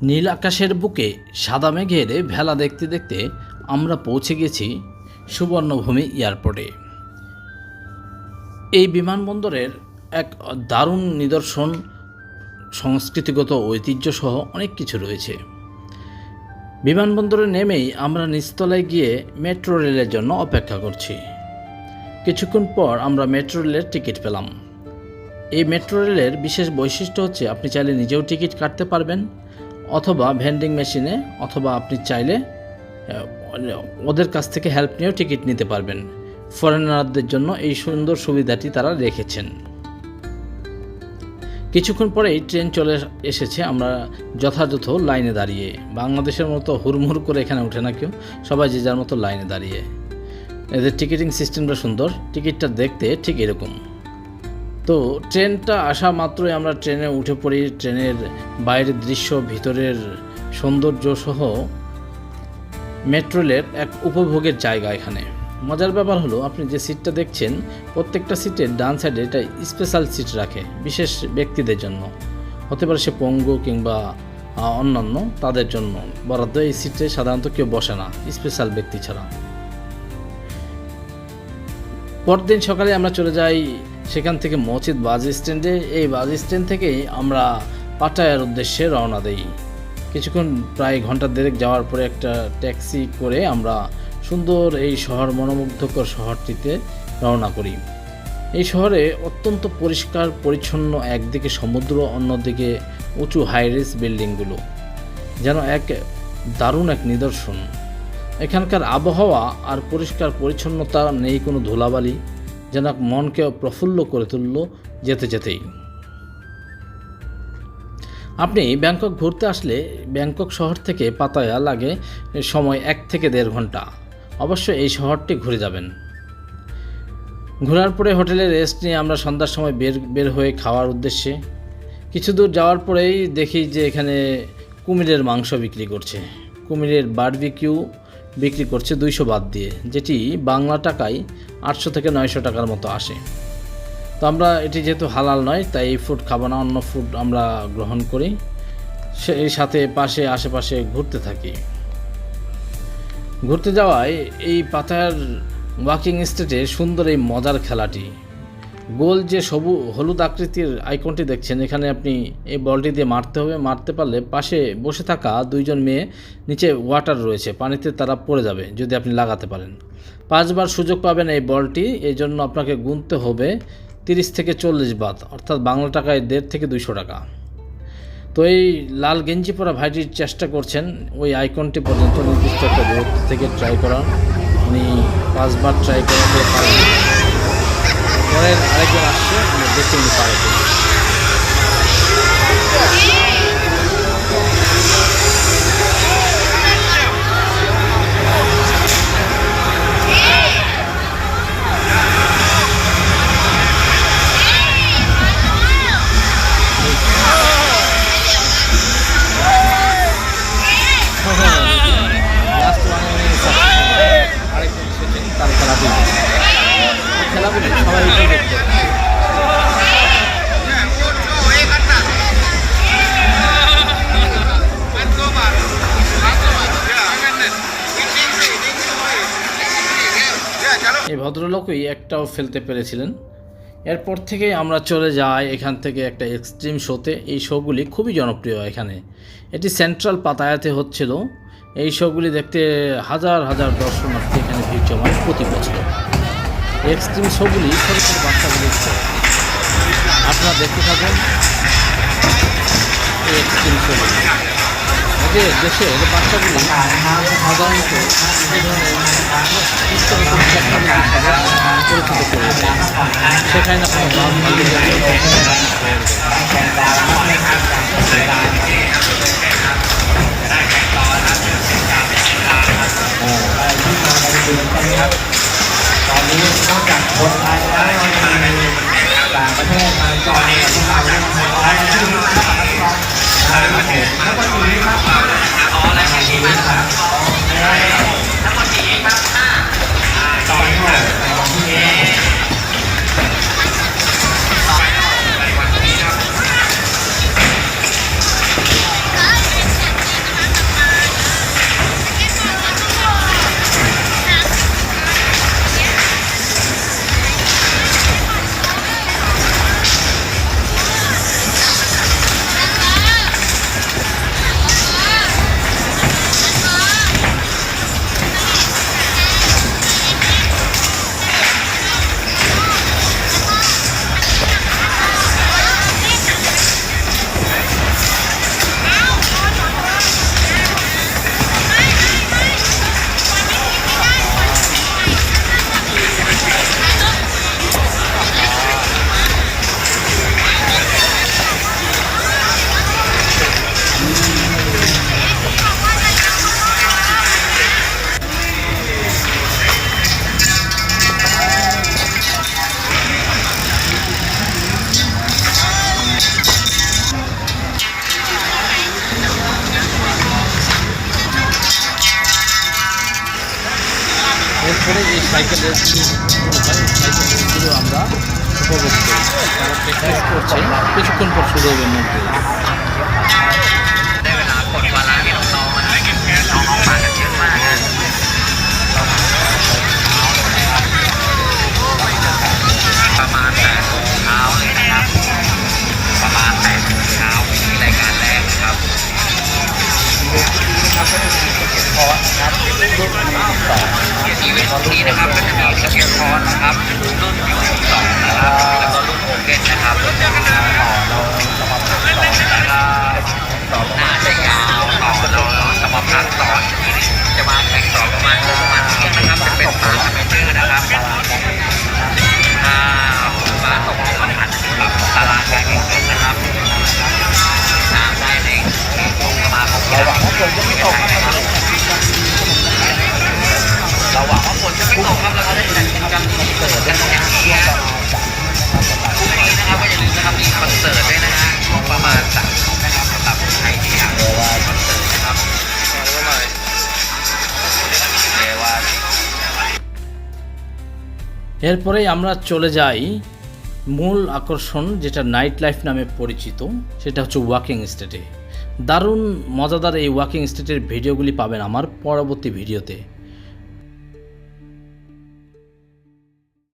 নীল আকাশের বুকে সাদা মেঘের ভেলা দেখতে দেখতে আমরা পৌঁছে গেছি সুবর্ণভূমি এয়ারপোর্টে। এই বিমানবন্দরের এক দারুণ নিদর্শন, সংস্কৃতিগত ঐতিহ্যসহ অনেক কিছু রয়েছে। বিমানবন্দরে নেমেই আমরা নিচতলায় গিয়ে মেট্রো রেলের জন্য অপেক্ষা করছি। কিছুক্ষণ পর আমরা মেট্রো রেলের টিকিট পেলাম। এই মেট্রো রেলের বিশেষ বৈশিষ্ট্য হচ্ছে আপনি চাইলে নিজেও টিকিট কাটতে পারবেন, অথবা ভেন্ডিং মেশিনে, অথবা আপনি চাইলে ওদের কাছ থেকে হেল্প নিয়েও টিকিট নিতে পারবেন। ফরেনারদের জন্য এই সুন্দর সুবিধাটি তারা রেখেছেন। কিছুক্ষণ পরেই ট্রেন চলে এসেছে। আমরা যথাযথ লাইনে দাঁড়িয়ে, বাংলাদেশের মতো হুড়মুড় করে এখানে ওঠে না কেউ, সবাই যে যার মতো লাইনে দাঁড়িয়ে। এদের টিকিটিং সিস্টেমটা সুন্দর, টিকিটটা দেখতে ঠিক এরকম। তো ট্রেনটা আসা মাত্রই আমরা ট্রেনে উঠে পড়ি। ট্রেনের বাইরের দৃশ্য, ভিতরের সৌন্দর্য সহ মেট্রো রেলের এক উপভোগের জায়গা এখানে। মজার ব্যাপার হলো, আপনি যে সিটটা দেখছেন, প্রত্যেকটা সিটের ডান সাইডে এটা স্পেশাল সিট রাখে বিশেষ ব্যক্তিদের জন্য। হতে পারে সে পঙ্গু কিংবা অন্যান্য, তাদের জন্য বরাদ্দ এই সিটে সাধারণত কেউ বসে না স্পেশাল ব্যক্তি ছাড়া। পরদিন সকালে আমরা চলে যাই সেখান থেকে মসজিদ বাস স্ট্যান্ডে। এই বাস স্ট্যান্ড থেকেই আমরা পাটায়ার উদ্দেশ্যে রওনা দেই। কিছুক্ষণ প্রায় ঘন্টা দেড়েক যাওয়ার পরে একটা ট্যাক্সি করে আমরা সুন্দর এই শহর, মনোমুগ্ধকর শহরটিতে রওনা করি। এই শহরে অত্যন্ত পরিষ্কার পরিচ্ছন্ন, একদিকে সমুদ্র, অন্যদিকে উঁচু হাইরেজ বিল্ডিংগুলো, যেন এক দারুণ এক নিদর্শন। এখানকার আবহাওয়া আর পরিষ্কার পরিচ্ছন্নতা, নেই কোনো ধুলাবালি, যেন মনকে প্রফুল্ল করে তুলল যেতে যেতেই। আপনি ব্যাংকক ঘুরতে আসলে ব্যাংকক শহর থেকে পাতায়া লাগে সময় 1 থেকে 1.5 ঘন্টা। অবশ্যই এই শহরটি ঘুরে যাবেন। ঘোরার পরে হোটেলে রেস্ট নিয়ে আমরা সন্ধ্যার সময় বের হয়ে খাওয়ার উদ্দেশ্যে। কিছু দূর যাওয়ার পরেই দেখি যে এখানে কুমিরের মাংস বিক্রি করছে। কুমিরের বারবিকিউ বিক্রি করছে 200 বাত দিয়ে, যেটি বাংলা টাকায় 800 থেকে 900 টাকার মতো আসে। তো আমরা এটি যেহেতু হালাল নয়, তাই এই ফুড খাবো না, অন্য ফুড আমরা গ্রহণ করি। সেই সাথে আশেপাশে ঘুরতে থাকি। ঘুরতে যাওয়ায় এই পাতায়ার ওয়াকিং স্ট্রিটে সুন্দর এই মজার খেলাটি, গোল যে হলুদ আকৃতির আইকনটি দেখছেন, এখানে আপনি এই বলটি দিয়ে মারতে হবে। মারতে পারলে পাশে বসে থাকা 2জন মেয়ে, নিচে ওয়াটার রয়েছে, পানিতে তারা পড়ে যাবে যদি আপনি লাগাতে পারেন। 5 বার সুযোগ পাবেন এই বলটি। এই জন্য আপনাকে গুনতে হবে 30 থেকে 40 বাত, অর্থাৎ বাংলা টাকায় 150 থেকে 200 টাকা। তো এই লাল গেঞ্জি পরা ভাইটি চেষ্টা করছেন ওই আইকনটি পর্যন্ত নির্দিষ্ট একটা দূরত্ব থেকে ট্রাই করার। উনি 5 বার ট্রাই করাতে পারেন। পরের আরেকজন আসছে, দেখে উনি পারে। খেলাগুলো সবাই দেখতে। এই ভদ্রলোকই একটাও ফেলতে পেরেছিলেন। এরপর থেকে আমরা চলে যাই এখান থেকে একটা এক্সট্রিম শোতে। এই শোগুলি খুবই জনপ্রিয় এখানে। এটি সেন্ট্রাল পাতায়াতে হচ্ছিল। এই শোগুলি দেখতে হাজার হাজার দর্শনার্থী এখানে ভিড় জমায় প্রতি বছর। এক্সট্রিম শোগুলি ছোটো ছোটো বাচ্চাগুলি আপনারা দেখতে থাকেন। এই এক্সট্রিম শোগুলি দেশের বাচ্চাগুলি সাধারণত এই ধরনের পরিচিত করে সেখানেตอนนี้นอกจากคนไทยแล้วยังมีต่างประเทศมาจอยกับที่เราได้มาออกชื่อนะครับแล้วก็ทีนี้ครับแล้วก็ทีนี้ครับตอนที่วันที่นี้ করে এই সাইকেল রেসগুলো আমরা উপভোগ করি। তারা প্র্যাকটিস করছে, কিছুক্ষণ পর শুরু হবে মধ্যে।ได้เวลากดวาระที่น้องๆน้องๆมากันเยอะมากนะประมาณ8 โมงเช้าเลยนะครับประมาณ8 โมงเช้ามีรายการแรกนะครับอีเวนต์นี้นะครับก็จะมีสเก็ตพอร์ตนะครับรุ่น2นะครับแล้วก็รุ่นโอเพ่นนะครับน่าจะยาวต่อเราจะมาพักต่อจะมาแข่งต่อประมาณนี้นะครับจะเป็นฟ้าคอมเมเตอร์นะครับฟ้าตกลงมาผ่านครับตารางการแข่งขันนะครับตามได้ในกลุ่มสมาคมกีฬาไม่ตกนะครับเราหวังว่าฝนจะไม่ตกครับแล้วก็ได้จัดกิจกรรมที่เกิดกันอย่างนี้พรุ่งนี้นะครับก็อย่าลืมนะครับมีคอนเสิร์ตด้วยนะฮะช่วงประมาณ3 ทุ่มนะครับสำหรับใครที่อยากดูคอนเสิร์ตนะครับএরপরেই আমরা চলে যাই মূল আকর্ষণ, যেটা নাইট লাইফ নামে পরিচিত, সেটা হচ্ছে ওয়াকিং স্ট্রিটে। দারুণ মজাদার এই ওয়াকিং স্ট্রিটের ভিডিওগুলি পাবেন আমার পরবর্তী ভিডিওতে।